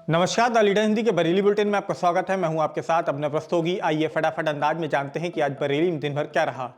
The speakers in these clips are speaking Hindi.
नमस्कार, द लीडर हिंदी के बरेली बुलेटिन में आपका स्वागत है। मैं हूं आपके साथ अपने प्रस्तोगी। आइए फटाफट अंदाज में जानते हैं कि आज बरेली में दिन भर क्या रहा।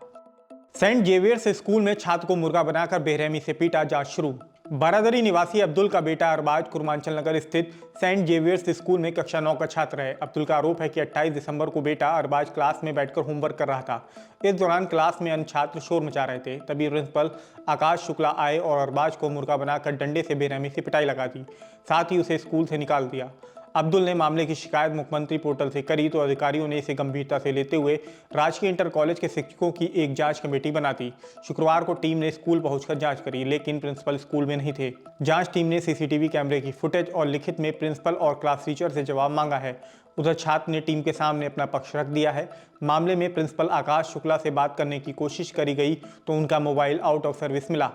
सेंट जेवियर्स स्कूल में छात्र को मुर्गा बनाकर बेरहमी से पीटा, जांच शुरू। बारादरी निवासी अब्दुल का बेटा अरबाज कुरमांचल नगर स्थित सेंट जेवियर्स स्कूल में कक्षा 9 का छात्र है। अब्दुल का आरोप है कि 28 दिसंबर को बेटा अरबाज क्लास में बैठकर होमवर्क कर रहा था। इस दौरान क्लास में अन्य छात्र शोर मचा रहे थे। तभी प्रिंसिपल आकाश शुक्ला आए और अरबाज को मुर्गा बनाकर डंडे से बेरहमी से पिटाई लगा दी, साथ ही उसे स्कूल से निकाल दिया। अब्दुल ने मामले की शिकायत मुख्यमंत्री पोर्टल से करी तो अधिकारियों ने इसे गंभीरता से लेते हुए राजकीय इंटर कॉलेज के शिक्षकों की एक जांच कमेटी बना दी। शुक्रवार को टीम ने स्कूल पहुंचकर जांच करी, लेकिन प्रिंसिपल स्कूल में नहीं थे। जांच टीम ने सीसीटीवी कैमरे की फुटेज और लिखित में प्रिंसिपल और क्लास टीचर से जवाब मांगा है। उधर छात्र ने टीम के सामने अपना पक्ष रख दिया है। मामले में प्रिंसिपल आकाश शुक्ला से बात करने की कोशिश करी गई तो उनका मोबाइल आउट ऑफ सर्विस मिला।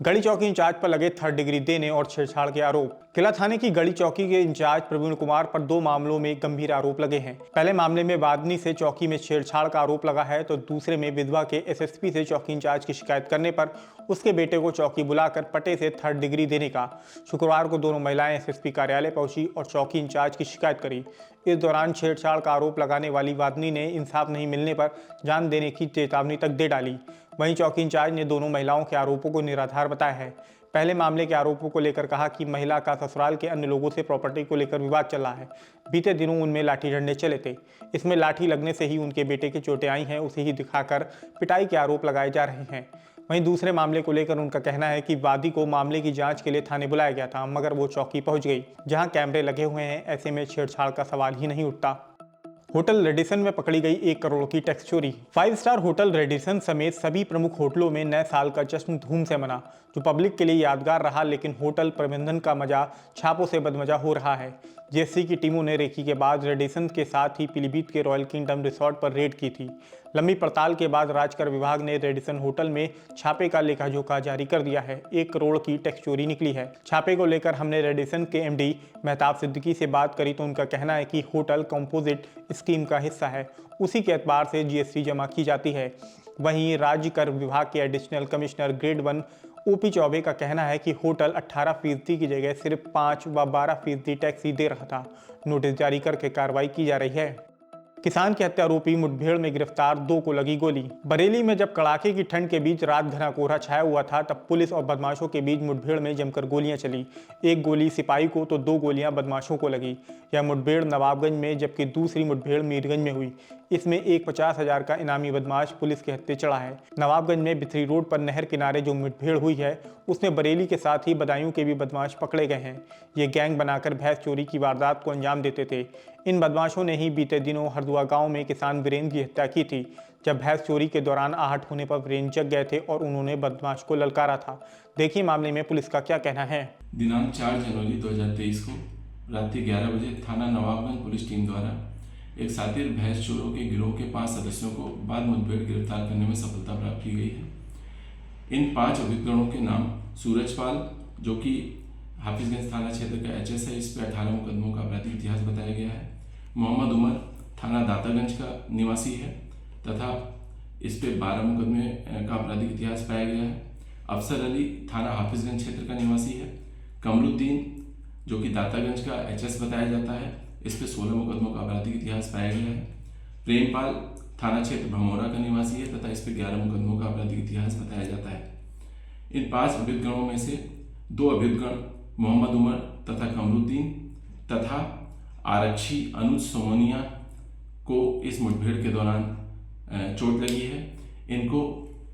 गढ़ी चौकी इंचार्ज पर लगे थर्ड डिग्री देने और छेड़छाड़ के आरोप। किला थाने की गढ़ी चौकी के इंचार्ज प्रवीण कुमार पर 2 मामलों में गंभीर आरोप लगे हैं। पहले मामले में वादनी से चौकी में छेड़छाड़ का आरोप लगा है तो दूसरे में विधवा के एसएसपी से चौकी इंचार्ज की शिकायत करने पर उसके बेटे को चौकी बुलाकर पटे से थर्ड डिग्री देने का। शुक्रवार को दोनों महिलाएं एसएसपी कार्यालय पहुंची और चौकी इंचार्ज की शिकायत करी। इस दौरान छेड़छाड़ का आरोप लगाने वाली वादनी ने इंसाफ नहीं मिलने पर जान देने की चेतावनी तक दे डाली। वहीं चौकी इंचार्ज ने दोनों महिलाओं के आरोपों को निराधार बताया है। पहले मामले के आरोपों को लेकर कहा कि महिला का ससुराल के अन्य लोगों से प्रॉपर्टी को लेकर विवाद चल रहा है। बीते दिनों उनमें लाठी डंडे चले थे। इसमें लाठी लगने से ही उनके बेटे की चोटें आई हैं, उसे ही दिखाकर पिटाई के आरोप लगाए जा रहे हैं। वहीं दूसरे मामले को लेकर उनका कहना है कि वादी को मामले की जांच के लिए थाने बुलाया गया था, मगर वो चौकी पहुंच गई जहां कैमरे लगे हुए हैं। ऐसे में छेड़छाड़ का सवाल ही नहीं उठता। होटल रेडिसन में पकड़ी गई 1 करोड़ की टैक्स चोरी। 5 स्टार होटल रेडिसन समेत सभी प्रमुख होटलों में नए साल का जश्न धूम से मना, जो पब्लिक के लिए यादगार रहा। लेकिन होटल प्रबंधन का मजा छापों से बदमजा हो रहा है। जीएसटी की टीमों ने रेकी के बाद रेडिसन के साथ ही पीलीभीत के रॉयल किंगडम रिसोर्ट पर रेड की थी। लंबी पड़ताल के बाद राजकर विभाग ने रेडिसन होटल में छापे का लेखा-जोखा जारी कर दिया है। 1 करोड़ की टैक्स चोरी निकली है। छापे को लेकर हमने रेडिसन के एमडी मेहताब सिद्दीकी से बात करी तो उनका कहना है कि होटल कंपोजिट स्कीम का हिस्सा है, उसी के एतबार से जीएसटी जमा की जाती है। वहीं राज्य कर विभाग के additional commissioner grade 1 OP Choubey का कहना है कि होटल 18% की जगह सिर्फ 5 व 12% टैक्स ही दे रहा था। नोटिस जारी करके कार्रवाई की जा रही है। किसान के हत्या आरोपी मुठभेड़ में गिरफ्तार, 2 को लगी गोली। बरेली में जब कड़ाके की ठंड के बीच रात घना कोहरा छाया हुआ था तब पुलिस और बदमाशों के बीच मुठभेड़ में जमकर गोलियां चली। 1 गोली सिपाही को तो 2 गोलियां बदमाशों को लगी। यह मुठभेड़ नवाबगंज में जबकि दूसरी मुठभेड़ मीरगंज में हुई। इसमें एक 50,000 का इनामी बदमाश पुलिस के हत्थे चढ़ा है। नवाबगंज में बिथरी रोड पर नहर किनारे जो मुठभेड़ हुई है उसमें बरेली के साथ ही बदायूं के भी बदमाश पकड़े गए हैं। ये गैंग बनाकर भैंस चोरी की वारदात को अंजाम देते थे। इन बदमाशों ने ही बीते दिनों हरदुआ गांव में किसान वीरेंद्र की हत्या की थी। जब भैंस चोरी के दौरान आहट होने पर वीरेंद्र जग गए थे और उन्होंने बदमाश को ललकारा था। देखिए मामले में पुलिस का क्या कहना है। दिनांक 4 जनवरी 2023 को रात्रि 11 बजे थाना नवाबगंज पुलिस टीम द्वारा एक सातिर भैंस चोरों के गिरोह के 5 सदस्यों को बाद मुठभेड़ गिरफ्तार करने में सफलता प्राप्त की गई है। इन 5 अभियुक्तों के नाम सूरजपाल, जो कि हाफिजगंज थाना क्षेत्र का एचएस है, इस पर 18 मुकदमों का आपराधिक इतिहास बताया गया है। मोहम्मद उमर थाना दातागंज का निवासी है तथा इस पे 12 मुकदमे का आपराधिक इतिहास पाया गया है। अफसर अली थाना हाफिजगंज क्षेत्र का निवासी है। कमरुद्दीन, जो कि दातागंज का एचएस बताया जाता है, इस पे 16 मुकदमों का आपराधिक इतिहास पाया गया है। प्रेमपाल थाना क्षेत्र भमोरा का निवासी है तथा इस पे 11 मुकदमों का आपराधिक इतिहास बताया जाता है। इन 5 अभियुक्तगणों में से 2 अभियुक्तगण मोहम्मद उमर तथा कमरुद्दीन तथा आरक्षी अनुज सोमनिया को इस मुठभेड़ के दौरान चोट लगी है। इनको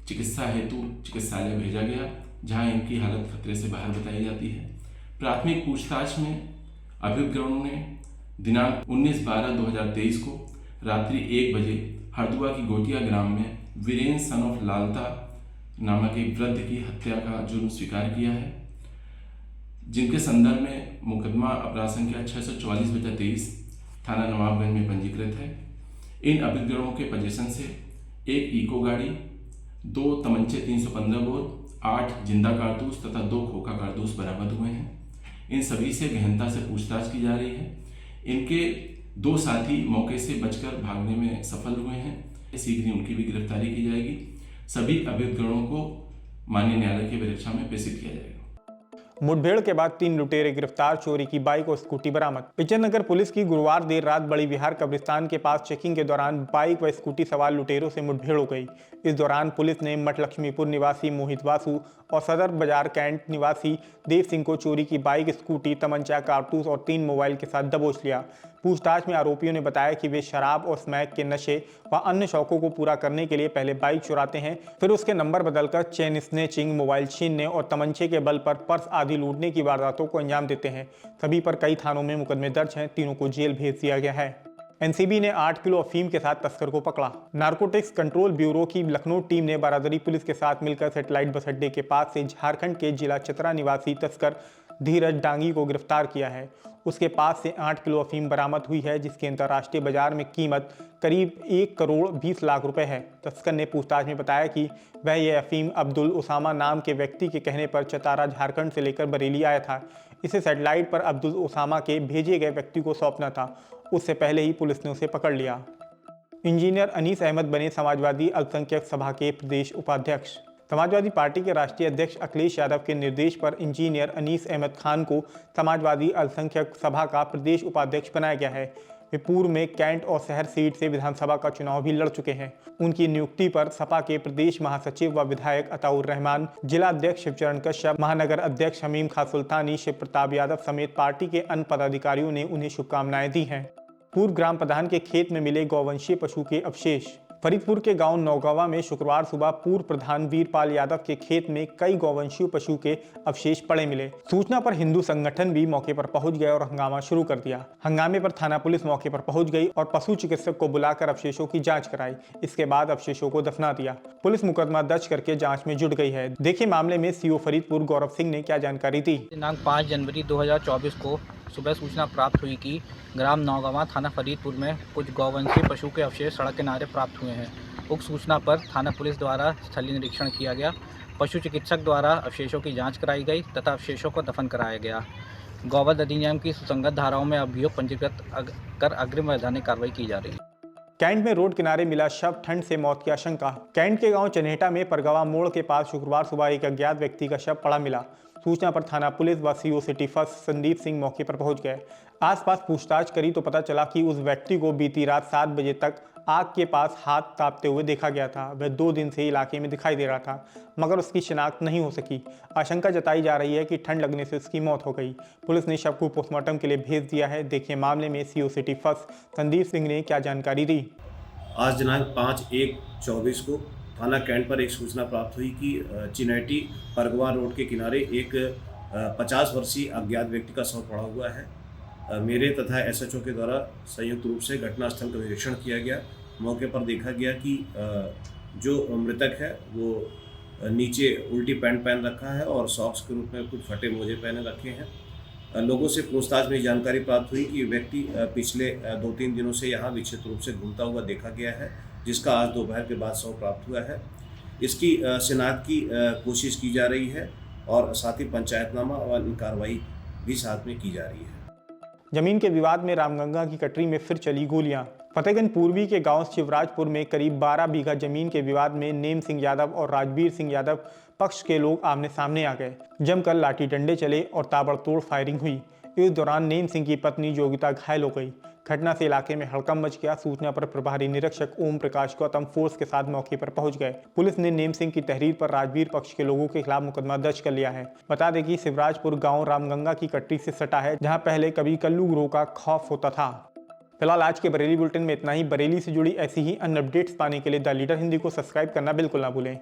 चिकित्सा हेतु चिकित्सालय भेजा गया, जहां इनकी हालत खतरे से बाहर बताई जाती है। प्राथमिक पूछताछ में अभियुक्तगणों ने दिनांक 19/12/2023 को रात्रि 1 बजे हरदुआ की गोटिया ग्राम में वीरेंद्र सन ऑफ लालता नामक एक वृद्ध की हत्या का जुर्म स्वीकार किया है, जिनके संदर्भ में मुकदमा अपराध संख्या 644/23 थाना नवाबगंज में पंजीकृत है। इन अभियुक्तों के पोजीशन से 1 इको गाड़ी, 2 तमंचे 315 बोर, 8 जिंदा कारतूस तथा 2 खोखा कारतूस बरामद हुए हैं। इन सभी से गहनता से पूछताछ की जा रही है। इनके 2 साथी मौके से बचकर भागने में सफल हुए हैं। शीघ्र ही उनकी भी गिरफ्तारी की जाएगी। सभी अभियुक्तों को माननीय न्यायालय की परीक्षा में प्रेषित किया जाएगा। मुठभेड़ के बाद 3 लुटेरे गिरफ्तार, चोरी की बाइक और स्कूटी बरामद। पिचनगर पुलिस की गुरुवार देर रात बड़ी विहार कब्रिस्तान के पास चेकिंग के दौरान बाइक व स्कूटी सवार लुटेरों से मुठभेड़ हो गई। इस दौरान पुलिस ने मठ लक्ष्मीपुर निवासी मोहित वासु और सदर बाजार कैंट निवासी देव सिंह को चोरी की बाइक, स्कूटी, तमंचा, कारतूस और 3 मोबाइल के साथ दबोच लिया। पूछताछ में आरोपियों ने बताया कि वे शराब और स्मैक के नशे व अन्य शौकों को पूरा करने के लिए पहले बाइक चुराते हैं, फिर उसके नंबर बदलकर चेन स्नेचिंग, मोबाइल छीनने और तमंचे के बल पर पर्स आदि लूटने की वारदातों को अंजाम देते हैं। सभी पर कई थानों में मुकदमे दर्ज हैं। तीनों को जेल भेज दिया गया है। एनसीबी ने 8 किलो अफीम के साथ तस्कर को पकड़ा। नारकोटिक्स कंट्रोल ब्यूरो की लखनऊ टीम ने बारादरी पुलिस के साथ मिलकर सैटेलाइट बस अड्डे के पास से झारखंड के जिला चतरा निवासी तस्कर धीरज डांगी को गिरफ्तार किया है। उसके पास से 8 किलो अफीम बरामद हुई है, जिसकी अंतर्राष्ट्रीय बाजार में कीमत करीब 1 करोड़ 20 लाख रुपए है। तस्कर ने पूछताछ में बताया कि वह यह अफीम अब्दुल उसामा नाम के व्यक्ति के कहने पर चतारा झारखंड से लेकर बरेली आया था। इसे सैटेलाइट पर अब्दुल उसामा के भेजे गए व्यक्ति को सौंपना था। उससे पहले ही पुलिस ने उसे पकड़ लिया। इंजीनियर अनीस अहमद बने समाजवादी अल्पसंख्यक सभा के प्रदेश उपाध्यक्ष। समाजवादी पार्टी के राष्ट्रीय अध्यक्ष अखिलेश यादव के निर्देश पर इंजीनियर अनीस अहमद खान को समाजवादी अल्पसंख्यक सभा का प्रदेश उपाध्यक्ष बनाया गया है। वे पूर्व में कैंट और शहर सीट से विधानसभा का चुनाव भी लड़ चुके हैं। उनकी नियुक्ति पर सपा के प्रदेश महासचिव व विधायक अताउर रहमान, जिला अध्यक्ष शिवचरण कश्यप, महानगर अध्यक्ष हमीम खां सुल्तानी, शिव प्रताप यादव समेत पार्टी के अन्य पदाधिकारियों ने उन्हें शुभकामनाएं दी हैं। पूर्व ग्राम प्रधान के खेत में मिले गौवंशीय पशु के अवशेष। फरीदपुर के गांव नौगावा में शुक्रवार सुबह पूर्व प्रधान वीरपाल यादव के खेत में कई गौवंशीय पशु के अवशेष पड़े मिले। सूचना पर हिंदू संगठन भी मौके पर पहुंच गए और हंगामा शुरू कर दिया। हंगामे पर थाना पुलिस मौके पर पहुंच गई और पशु चिकित्सक को बुलाकर अवशेषों की जांच कराई। इसके बाद अवशेषों को दफना दिया। पुलिस मुकदमा दर्ज करके जाँच में जुट गई है। देखिए मामले में सीओ फरीदपुर गौरव सिंह ने क्या जानकारी दी। दिनांक 5 जनवरी 2024 को सुबह सूचना प्राप्त हुई कि ग्राम नौगावा थाना फरीदपुर में कुछ गौवंशीय पशु के अवशेष सड़क किनारे प्राप्त हुए हैं। उक्त सूचना पर थाना पुलिस द्वारा स्थलीय निरीक्षण किया गया। पशु चिकित्सक द्वारा अवशेषों की जांच कराई गई तथा अवशेषों को दफन कराया गया। गौवध अधिनियम की सुसंगत धाराओं में अभियोग पंजीकृत कर अग्रिम वैधानिक कार्रवाई की जा रही है। कैंट में रोड किनारे मिला शव, ठंड से मौत की आशंका। कैंट के गांव चनेटा में परगवा मोड़ के पास शुक्रवार सुबह एक अज्ञात व्यक्ति का शव पड़ा मिला। सूचना पर थाना पुलिस व CO city first Sandeep Singh मौके पर पहुंच गए। आसपास पूछताछ करी तो पता चला कि उस व्यक्ति को बीती रात 7 बजे तक आग के पास हाथ तापते हुए देखा गया था। वह 2 दिन से इलाके में दिखाई दे रहा था, मगर उसकी शिनाख्त नहीं हो सकी। आशंका जताई जा रही है कि ठंड लगने से उसकी मौत हो गई। पुलिस ने शव को पोस्टमार्टम के लिए भेज दिया है। देखिए मामले में CO city first Sandeep Singh ने क्या जानकारी दी। आज दिनांक 5/1/24 को थाना कैंट पर एक सूचना प्राप्त हुई कि चिनेटी परगवा रोड के किनारे एक 50 वर्षीय अज्ञात व्यक्ति का शव पड़ा हुआ है। मेरे तथा एसएचओ के द्वारा संयुक्त रूप से घटनास्थल का निरीक्षण किया गया। मौके पर देखा गया कि जो मृतक है वो नीचे उल्टी पैंट पहन रखा है और सॉक्स के रूप में कुछ फटे मोजे पहने रखे हैं। लोगों से पूछताछ में जानकारी प्राप्त हुई कि व्यक्ति पिछले 2-3 दिनों से यहाँ विक्षिप्त रूप से घूमता हुआ देखा गया है, जिसका आज दोपहर के बाद शव प्राप्त हुआ है। इसकी शिनाख्त की कोशिश की जा रही है और साथ ही पंचायतनामा और कार्रवाई भी साथ में की जा रही है। जमीन के विवाद में रामगंगा की कटरी में फिर चली गोलियां। फतेहगंज पूर्वी के गांव शिवराजपुर में करीब 12 बीघा जमीन के विवाद में नेम सिंह यादव और राजवीर सिंह यादव पक्ष के लोग आमने सामने आ गए। जमकर लाठी डंडे चले और ताबड़तोड़ फायरिंग हुई। इस दौरान नेम सिंह की पत्नी योगिता घायल हो गई। घटना से इलाके में हड़कंप मच गया। सूचना पर प्रभारी निरीक्षक ओम प्रकाश गौतम फोर्स के साथ मौके पर पहुंच गए। पुलिस ने नेम सिंह की तहरीर पर राजवीर पक्ष के लोगों के खिलाफ मुकदमा दर्ज कर लिया है। बता दें कि शिवराजपुर गांव रामगंगा की कट्टी से सटा है, जहां पहले कभी कल्लू गिरोह का खौफ होता था। फिलहाल आज के बरेली बुलेटिन में इतना ही। बरेली से जुड़ी ऐसी ही अन्य अपडेट्स पाने के लिए द लीडर हिंदी को सब्सक्राइब करना बिल्कुल ना भूलें।